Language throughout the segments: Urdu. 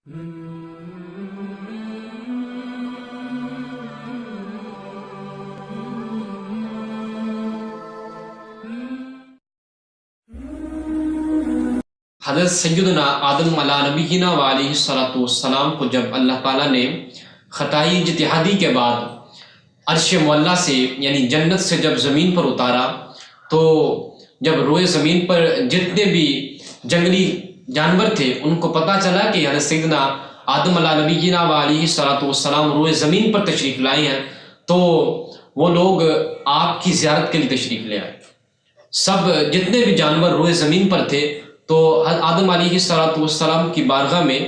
حضرت سیدنا آدم علیہ نبینا علیہ الصلوۃ والسلام کو جب اللہ تعالیٰ نے خطائی اجتہادی کے بعد عرش معلیٰ سے یعنی جنت سے جب زمین پر اتارا، تو جب روئے زمین پر جتنے بھی جنگلی جانور تھے ان کو پتہ چلا کہ حضرت سیدنا آدم علیہ نبینا علیہ الصلوۃ والسلام روئے زمین پر تشریف لائے ہیں، تو وہ لوگ آپ کی زیارت کے لیے تشریف لے آئے۔ سب جتنے بھی جانور روئے زمین پر تھے تو آدم علیہ الصلوۃ والسلام کی بارگاہ میں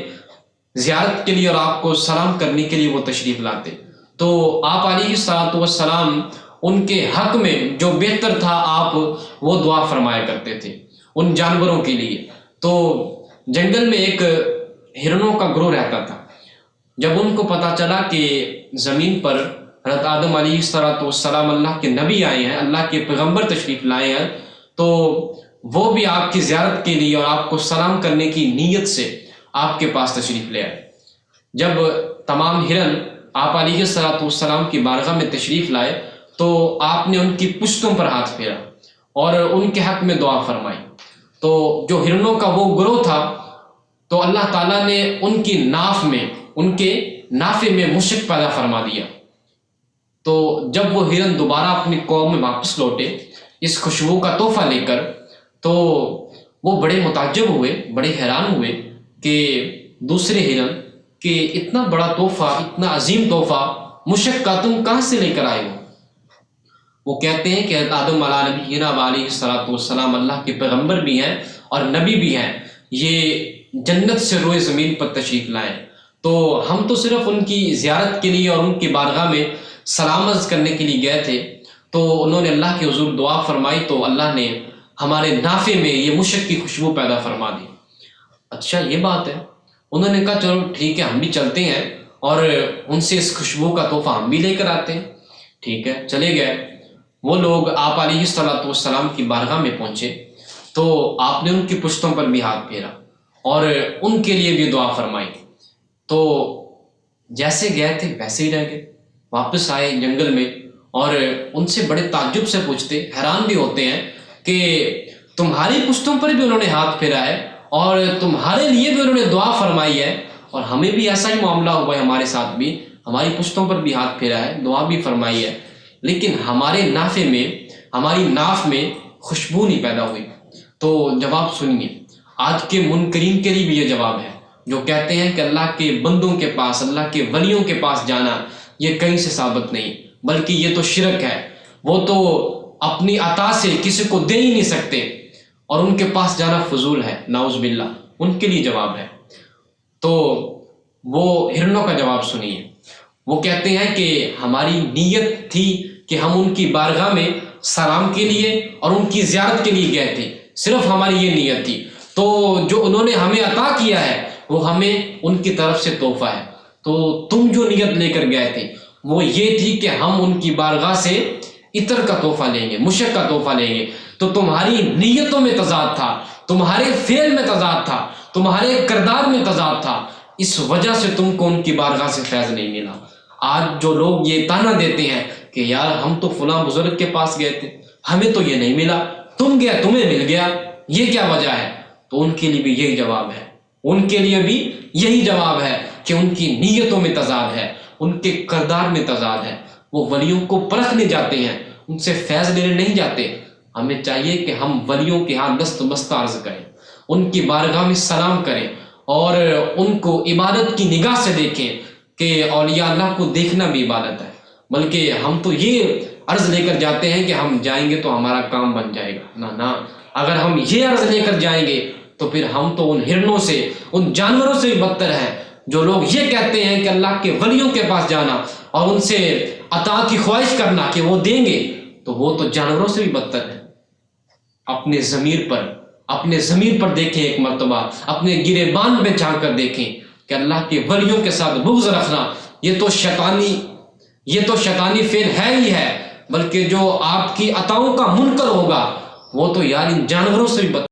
زیارت کے لیے اور آپ کو سلام کرنے کے لیے وہ تشریف لاتے، تو آپ علیہ الصلوۃ والسلام ان کے حق میں جو بہتر تھا آپ وہ دعا فرمایا کرتے تھے ان جانوروں کے لیے۔ تو جنگل میں ایک ہرنوں کا گروہ رہتا تھا، جب ان کو پتہ چلا کہ زمین پر حضرت آدم علیہ الصلوۃ والسلام اللہ کے نبی آئے ہیں، اللہ کے پیغمبر تشریف لائے ہیں، تو وہ بھی آپ کی زیارت کے لیے اور آپ کو سلام کرنے کی نیت سے آپ کے پاس تشریف لے آئے۔ جب تمام ہرن آپ علیہ الصلوۃ والسلام کی بارگاہ میں تشریف لائے تو آپ نے ان کی پشتوں پر ہاتھ پھیرا اور ان کے حق میں دعا فرمائی۔ تو جو ہرنوں کا وہ گروہ تھا تو اللہ تعالیٰ نے ان کی ناف میں، ان کے نافے میں مشک پیدا فرما دیا۔ تو جب وہ ہرن دوبارہ اپنی قوم میں واپس لوٹے اس خوشبو کا تحفہ لے کر، تو وہ بڑے متعجب ہوئے، بڑے حیران ہوئے کہ دوسرے ہرن کہ اتنا بڑا تحفہ، اتنا عظیم تحفہ مشک کا تم کہاں سے لے کر آئے ہو؟ وہ کہتے ہیں کہ آدم علیہ نبینا علیہ الصلوۃ والسلام اللہ کے پیغمبر بھی ہیں اور نبی بھی ہیں، یہ جنت سے روئے زمین پر تشریف لائے، تو ہم تو صرف ان کی زیارت کے لیے اور ان کی بارگاہ میں سلام عرض کرنے کے لیے گئے تھے۔ تو انہوں نے اللہ کے حضور دعا فرمائی تو اللہ نے ہمارے نافے میں یہ مشک کی خوشبو پیدا فرما دی۔ اچھا یہ بات ہے، انہوں نے کہا چلو ٹھیک ہے ہم بھی چلتے ہیں اور ان سے اس خوشبو کا تحفہ ہم بھی لے کر آتے ہیں۔ ٹھیک ہے چلے گئے، وہ لوگ آپ علیہ الصلوۃ والسلام کی بارگاہ میں پہنچے تو آپ نے ان کی پشتوں پر بھی ہاتھ پھیرا اور ان کے لیے بھی دعا فرمائی۔ تو جیسے گئے تھے ویسے ہی رہ گئے، واپس آئے جنگل میں اور ان سے بڑے تعجب سے پوچھتے، حیران بھی ہوتے ہیں کہ تمہاری پشتوں پر بھی انہوں نے ہاتھ پھیرا ہے اور تمہارے لیے بھی انہوں نے دعا فرمائی ہے، اور ہمیں بھی ایسا ہی معاملہ ہوا ہے، ہمارے ساتھ بھی ہماری پشتوں پر بھی ہاتھ پھیرا ہے، دعا بھی فرمائی ہے، لیکن ہمارے نافے میں، ہماری ناف میں خوشبو نہیں پیدا ہوئی۔ تو جواب سنیے، آج کے منکرین کے لیے بھی یہ جواب ہے جو کہتے ہیں کہ اللہ کے بندوں کے پاس، اللہ کے ولیوں کے پاس جانا یہ کہیں سے ثابت نہیں، بلکہ یہ تو شرک ہے، وہ تو اپنی عطا سے کسی کو دے ہی نہیں سکتے اور ان کے پاس جانا فضول ہے، نعوذ باللہ۔ ان کے لیے جواب ہے۔ تو وہ ہرنوں کا جواب سنیے، وہ کہتے ہیں کہ ہماری نیت تھی کہ ہم ان کی بارگاہ میں سلام کے لیے اور ان کی زیارت کے لیے گئے تھے، صرف ہماری یہ نیت تھی، تو جو انہوں نے ہمیں عطا کیا ہے وہ ہمیں ان کی طرف سے تحفہ ہے، تو تم جو نیت لے کر گئے تھے وہ یہ تھی کہ ہم ان کی بارگاہ سے عطر کا تحفہ لیں گے، مشک کا تحفہ لیں گے، تو تمہاری نیتوں میں تضاد تھا، تمہارے فعل میں تضاد تھا، تمہارے کردار میں تضاد تھا، اس وجہ سے تم کو ان کی بارگاہ سے فیض نہیں ملا۔ آج جو لوگ یہ تانا دیتے ہیں کہ یار ہم تو فلاں بزرگ کے پاس گئے تھے، ہمیں تو یہ نہیں ملا، تم گئے تمہیں مل گیا، یہ کیا وجہ ہے؟ تو ان کے لیے بھی یہی جواب ہے، ان کے لیے بھی یہی جواب ہے کہ ان کی نیتوں میں تضاد ہے، ان کے کردار میں تضاد ہے، وہ ولیوں کو پرکھنے جاتے ہیں، ان سے فیض لینے نہیں جاتے۔ ہمیں چاہیے کہ ہم ولیوں کے ہاں دست بستہ عرض کریں، ان کی بارگاہ میں سلام کریں اور ان کو عبادت کی نگاہ سے دیکھیں کہ اولیاء اللہ کو دیکھنا بھی عبادت ہے، بلکہ ہم تو یہ عرض لے کر جاتے ہیں کہ ہم جائیں گے تو ہمارا کام بن جائے گا۔ نہ، اگر ہم یہ عرض لے کر جائیں گے تو پھر ہم تو ان ہرنوں سے، ان جانوروں سے بھی بدتر ہیں جو لوگ یہ کہتے ہیں کہ اللہ کے ولیوں کے پاس جانا اور ان سے عطا کی خواہش کرنا کہ وہ دیں گے، تو وہ تو جانوروں سے بھی بدتر ہے۔ اپنے ضمیر پر دیکھیں ایک مرتبہ، اپنے گریبان میں جھانک کر دیکھیں کہ اللہ کے ولیوں کے ساتھ بغض رکھنا یہ تو شیطانی فعل ہے ہی ہے، بلکہ جو آپ کی عطاؤں کا منکر ہوگا وہ تو یار ان جانوروں سے بھی بدتر